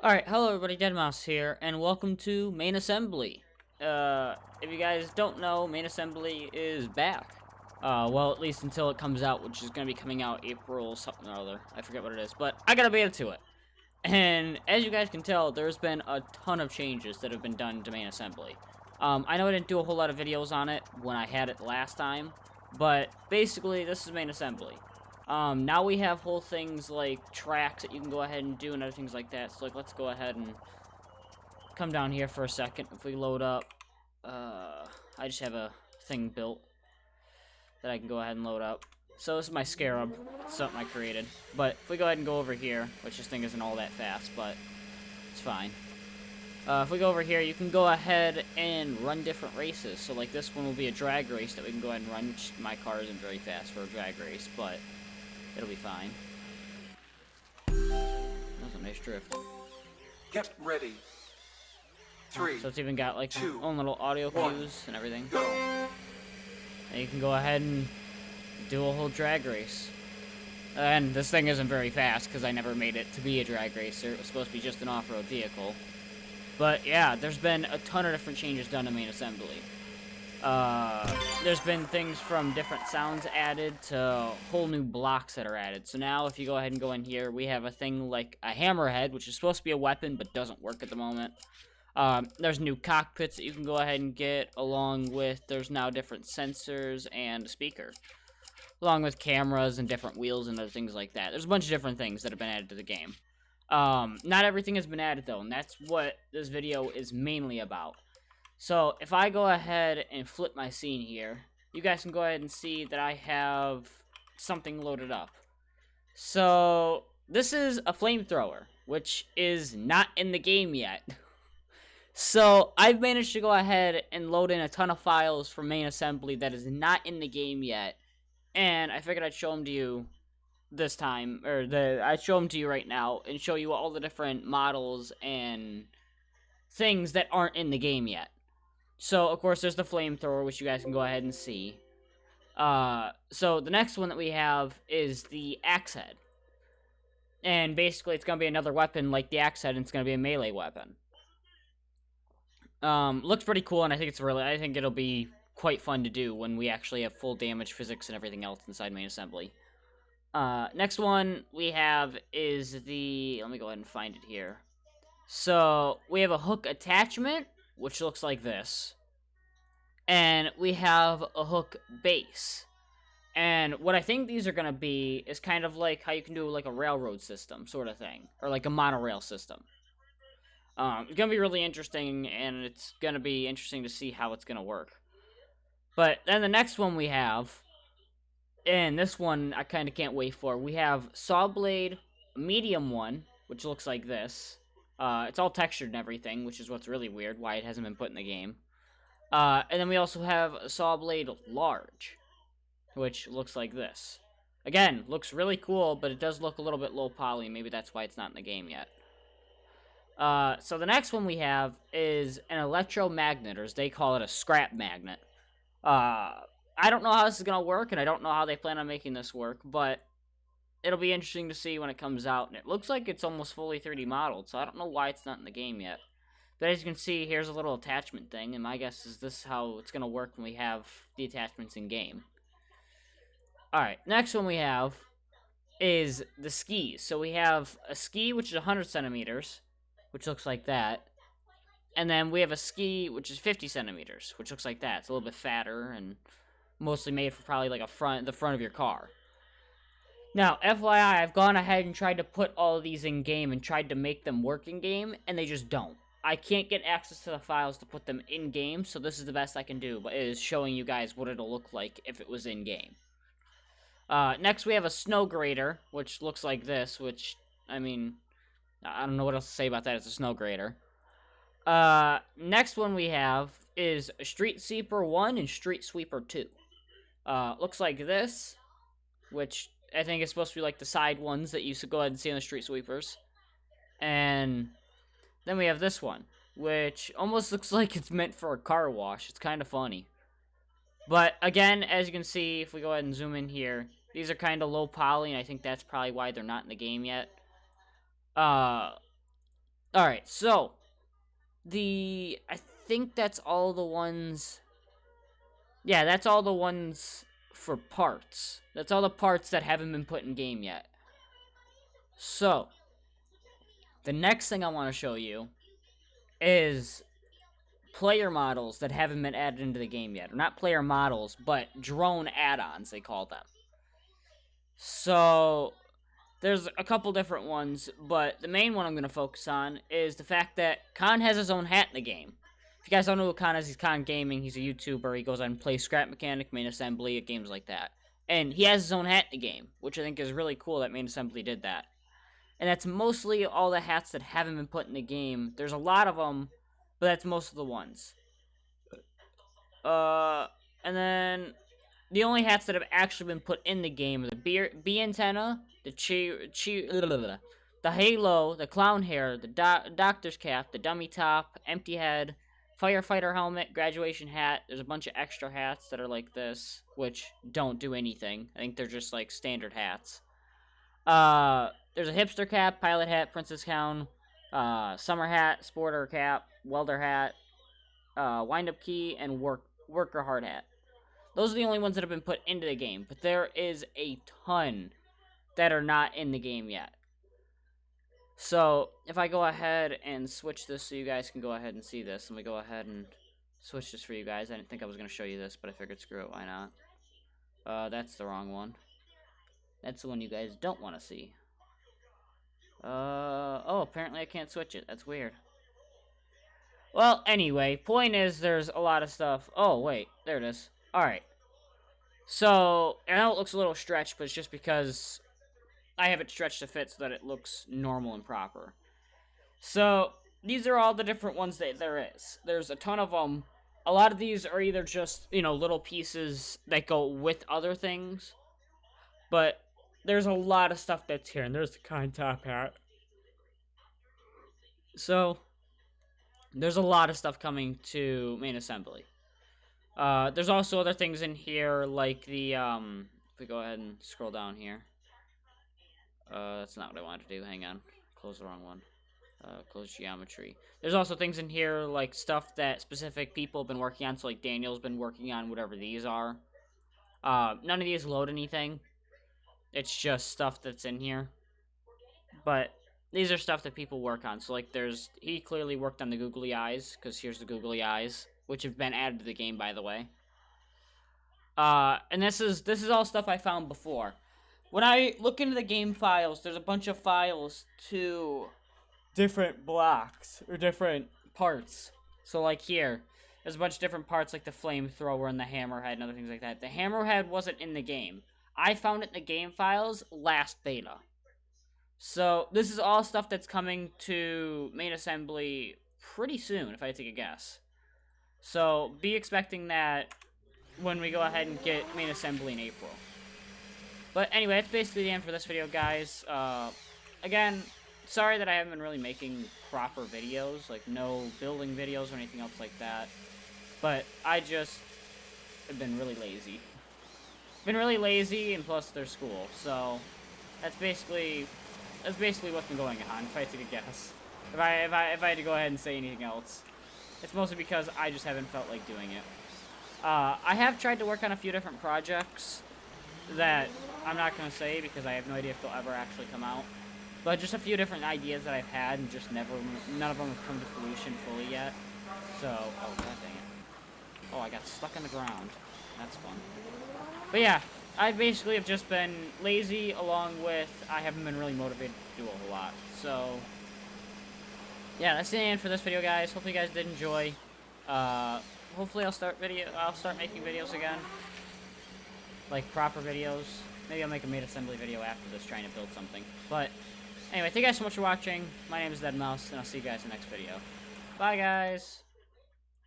Alright, hello everybody, Deadmau5 here, and welcome to Main Assembly. If you guys don't know, Main Assembly is back. Well, at least until it comes out, which is going to be coming out April something or other. I forget what it is, but I gotta be into it. And as you guys can tell, there's been a ton of changes that have been done to Main Assembly. I know I didn't do a whole lot of videos on it when I had it last time, but basically, this is Main Assembly. Now we have whole things like tracks that you can go ahead and do and other things like that. So, like, let's go ahead and come down here for a second. If we load up, I just have a thing built that I can go ahead and load up. So this is my Scarab, something I created. But if we go ahead and go over here, which this thing isn't all that fast, but it's fine. If we go over here, you can go ahead and run different races. So, like, this one will be a drag race that we can go ahead and run, which my car isn't very fast for a drag race, but it'll be fine. That's a nice drift. Get ready. 3. So it's even got like its own little audio cues and everything. Go. And you can go ahead and do a whole drag race. And this thing isn't very fast because I never made it to be a drag racer. It was supposed to be just an off-road vehicle. But yeah, there's been a ton of different changes done to Main Assembly. There's been things from different sounds added to whole new blocks that are added. So now if you go ahead and go in here, we have a thing like a hammerhead, which is supposed to be a weapon but doesn't work at the moment. There's new cockpits that you can go ahead and get, along with there's now different sensors and a speaker. Along with cameras and different wheels and other things like that. There's a bunch of different things that have been added to the game. Not everything has been added though, and that's what this video is mainly about. So, if I go ahead and flip my scene here, you guys can go ahead and see that I have something loaded up. So, this is a flamethrower, which is not in the game yet. So, I've managed to go ahead and load in a ton of files from Main Assembly that is not in the game yet. And I figured I'd show them to you this time, or I'd show them to you right now, and show you all the different models and things that aren't in the game yet. So, of course, there's the flamethrower, which you guys can go ahead and see. So, the next one that we have is the axe head. And basically, it's going to be another weapon like the axe head, and it's going to be a melee weapon. Looks pretty cool, and I think it'll be quite fun to do when we actually have full damage physics and everything else inside Main Assembly. Next one we have is let me go ahead and find it here. So, we have a hook attachment, which looks like this. And we have a hook base. And what I think these are going to be is kind of like how you can do like a railroad system sort of thing. Or like a monorail system. It's going to be really interesting, and it's going to be interesting to see how it's going to work. But then the next one we have, and this one I kind of can't wait for, we have Saw Blade Medium one, which looks like this. It's all textured and everything, which is what's really weird, why it hasn't been put in the game. And then we also have Saw Blade Large, which looks like this. Again, looks really cool, but it does look a little bit low poly. Maybe that's why it's not in the game yet. So the next one we have is an electromagnet, or as they call it, a scrap magnet. I don't know how this is going to work, and I don't know how they plan on making this work, but it'll be interesting to see when it comes out, and it looks like it's almost fully 3D modeled, so I don't know why it's not in the game yet. But as you can see, here's a little attachment thing, and my guess is this is how it's going to work when we have the attachments in game. Alright, next one we have is the skis. So we have a ski, which is 100 centimeters, which looks like that. And then we have a ski, which is 50 centimeters, which looks like that. It's a little bit fatter, and mostly made for probably like the front of your car. Now, FYI, I've gone ahead and tried to put all of these in-game and tried to make them work in-game, and they just don't. I can't get access to the files to put them in-game, so this is the best I can do, but it is showing you guys what it'll look like if it was in-game. Next, we have a snow grader, which looks like this, which, I mean, I don't know what else to say about that. It's a snow grader. Next one we have is Street Sweeper 1 and Street Sweeper 2. Looks like this, which I think is supposed to be like the side ones that you should go ahead and see on the Street Sweepers. And then we have this one, which almost looks like it's meant for a car wash. It's kind of funny. But again, as you can see, if we go ahead and zoom in here, these are kind of low poly, and I think that's probably why they're not in the game yet. Alright, so I think that's all the ones. Yeah, that's all the ones for parts. That's all the parts that haven't been put in game yet. So, the next thing I want to show you is player models that haven't been added into the game yet. Or not player models, but drone add-ons, they call them. So, there's a couple different ones, but the main one I'm going to focus on is the fact that Khan has his own hat in the game. If you guys don't know who Khan is, he's Khan Gaming. He's a YouTuber. He goes on and plays Scrap Mechanic, Main Assembly, games like that. And he has his own hat in the game, which I think is really cool that Main Assembly did that. And that's mostly all the hats that haven't been put in the game. There's a lot of them, but that's most of the ones. And then the only hats that have actually been put in the game are the bee antenna, the halo, the clown hair, the doctor's cap, the dummy top, empty head, firefighter helmet, graduation hat. There's a bunch of extra hats that are like this, which don't do anything. I think they're just like standard hats. There's a hipster cap, pilot hat, princess gown, summer hat, sporter cap, welder hat, wind-up key, and worker hard hat. Those are the only ones that have been put into the game, but there is a ton that are not in the game yet. So, if I go ahead and switch this so you guys can go ahead and see this, let me go ahead and switch this for you guys. I didn't think I was going to show you this, but I figured screw it, why not? That's the wrong one. That's the one you guys don't want to see. Oh, apparently I can't switch it. That's weird. Well, anyway, point is there's a lot of stuff. Oh, wait, there it is. Alright. So, I know it looks a little stretched, but it's just because I have it stretched to fit so that it looks normal and proper. So, these are all the different ones that there is. There's a ton of them. A lot of these are either just, little pieces that go with other things. But there's a lot of stuff that's here. And there's the kind top hat. So, there's a lot of stuff coming to Main Assembly. There's also other things in here, like the, if we go ahead and scroll down here. That's not what I wanted to do, hang on. Close the wrong one. Close geometry. There's also things in here, like stuff that specific people have been working on, so like Daniel's been working on whatever these are. None of these load anything. It's just stuff that's in here. But these are stuff that people work on, so like he clearly worked on the googly eyes, because here's the googly eyes, which have been added to the game, by the way. And this is all stuff I found before. When I look into the game files, there's a bunch of files to different blocks, or different parts. So like here, there's a bunch of different parts like the flamethrower and the hammerhead and other things like that. The hammerhead wasn't in the game. I found it in the game files last beta. So this is all stuff that's coming to Main Assembly pretty soon, if I take a guess. So be expecting that when we go ahead and get Main Assembly in April. But anyway, that's basically the end for this video, guys. Again, sorry that I haven't been really making proper videos, like no building videos or anything else like that. But I just have been really lazy. And plus there's school, so that's basically what's been going on, if I take a guess. If I had to go ahead and say anything else, it's mostly because I just haven't felt like doing it. I have tried to work on a few different projects that I'm not going to say because I have no idea if they'll ever actually come out. But just a few different ideas that I've had and just none of them have come to fruition fully yet. So, oh god dang it. Oh, I got stuck in the ground. That's fun. But yeah, I basically have just been lazy along with I haven't been really motivated to do a whole lot. So, yeah, that's the end for this video, guys. Hopefully you guys did enjoy. Hopefully I'll start making videos again. Like proper videos. Maybe I'll make a Main Assembly video after this trying to build something. But anyway, thank you guys so much for watching. My name is deadmau5, and I'll see you guys in the next video. Bye, guys!